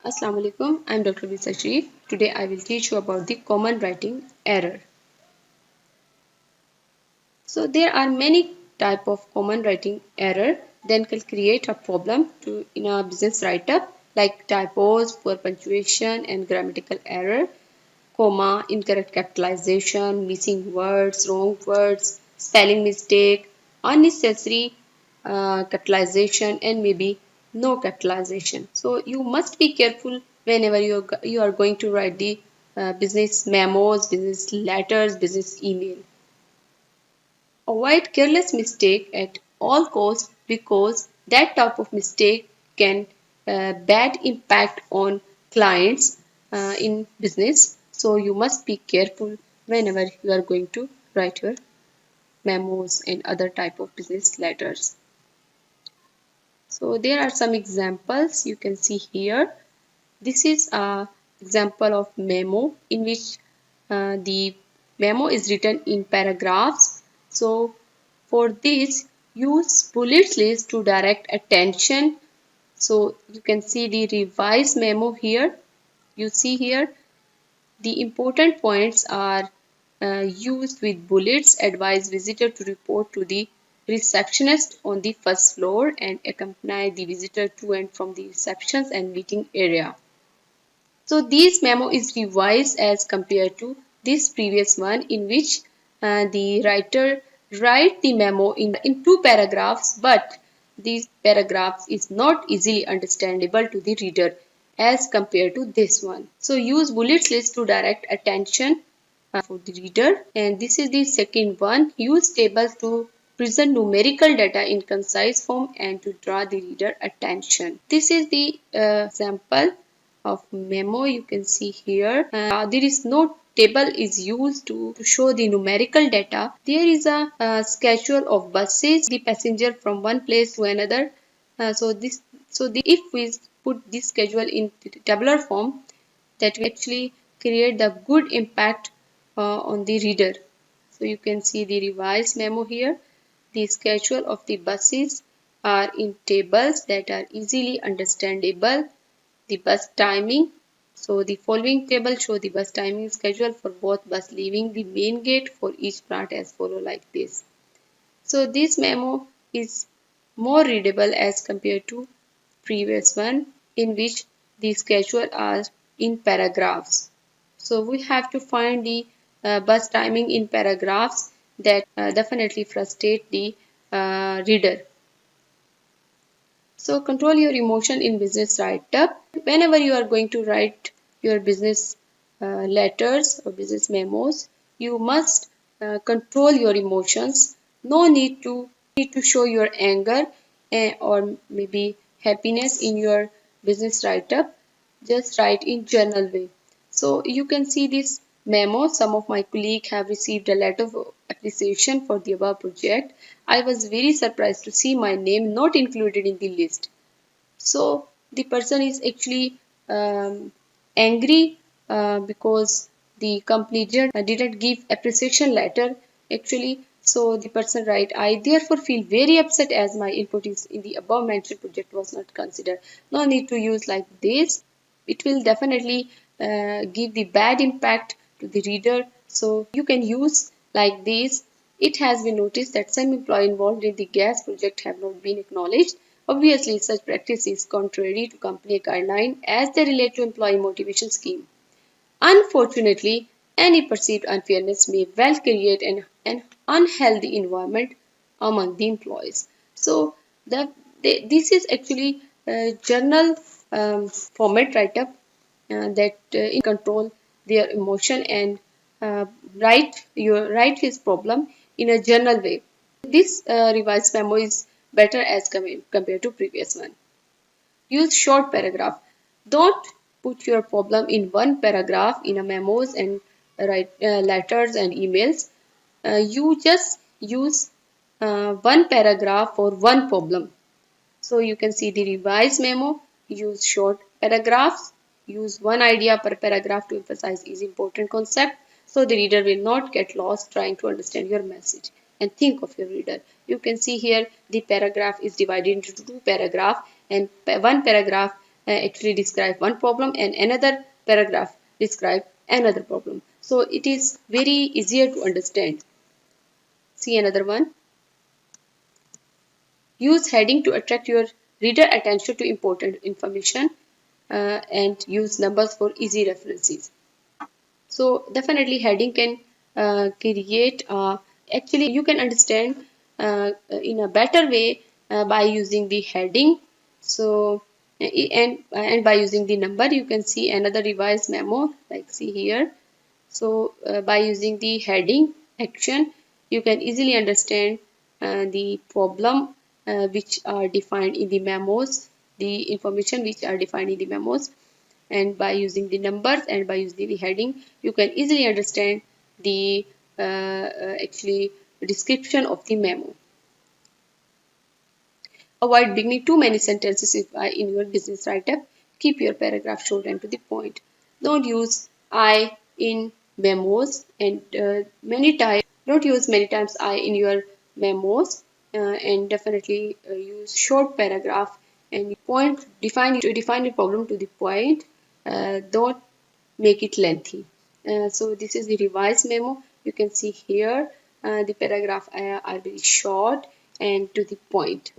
Assalamu alaikum. I'm Dr. Bisa Sharif. Today I will teach you about the common writing error. So there are many type of common writing error that can create a problem in a business write-up like typos, poor punctuation and grammatical error, comma, incorrect capitalization, missing words, wrong words, spelling mistake, unnecessary capitalization and maybe no capitalization. So you must be careful whenever you are going to write the business memos, business letters, business email. Avoid careless mistake at all costs because that type of mistake can bad impact on clients in business. So you must be careful whenever you are going to write your memos and other type of business letters. So there are some examples you can see here. This is a example of memo in which the memo is written in paragraphs. So for this, use bullet lists to direct attention. So you can see the revised memo here. You see here the important points are used with bullets. Advise visitor to report to the receptionist on the first floor and accompany the visitor to and from the receptions and meeting area. So this memo is revised as compared to this previous one in which the writer write the memo in two paragraphs, but these paragraphs is not easily understandable to the reader as compared to this one. So use bullets list to direct attention for the reader, and this is the second one. Use tables to present numerical data in concise form and to draw the reader attention. This is the example of memo you can see here. There is no table is used to show the numerical data. There is a schedule of buses, the passenger from one place to another. If we put this schedule in tabular form, that will actually create the good impact on the reader. So you can see the revised memo here. The schedule of the buses are in tables that are easily understandable. The bus timing. So the following table show the bus timing schedule for both bus leaving the main gate for each plant as follow like this. So this memo is more readable as compared to previous one in which the schedule are in paragraphs. So we have to find the bus timing in paragraphs that definitely frustrate the reader. So control your emotion in business write-up. Whenever you are going to write your business letters or business memos, you must control your emotions. No need to show your anger or maybe happiness in your business write-up. Just write in journal way. So you can see this memo. Some of my colleagues have received a letter of appreciation for the above project. I was very surprised to see my name not included in the list. So the person is actually angry because the company didn't give appreciation letter actually. So the person write, I therefore feel very upset as my input is in the above mentioned project was not considered. No need to use like this. It will definitely give the bad impact to the reader. So you can use like this. It has been noticed that some employees involved in the gas project have not been acknowledged. Obviously, such practice is contrary to company guideline as they relate to employee motivation scheme. Unfortunately, any perceived unfairness may well create an unhealthy environment among the employees. So this is actually a journal format write-up that control their emotion and write his problem in a journal way. This revised memo is better as compared to previous one. Use short paragraph. Don't put your problem in one paragraph in a memos and write letters and emails. You just use one paragraph for one problem. So you can see the revised memo. Use short paragraphs. Use one idea per paragraph to emphasize each important concept so the reader will not get lost trying to understand your message. And think of your reader. You can see here the paragraph is divided into two paragraphs and one paragraph actually describe one problem and another paragraph describe another problem. So it is very easier to understand. See another one. Use heading to attract your reader attention to important information and use numbers for easy references. So definitely heading can create actually you can understand in a better way by using the heading. So and by using the number you can see another revised memo like see here. So by using the heading action you can easily understand the problem which are defined in the memos, the information which are defined in the memos, and by using the numbers and by using the heading you can easily understand the actually description of the memo. Avoid beginning too many sentences in your business write-up. Keep your paragraph short and to the point. Don't use I in memos and many times. Don't use many times I in your memos and definitely use short paragraph and point define your problem to the point. Don't make it lengthy. So this is the revised memo. You can see here the paragraph are very short and to the point.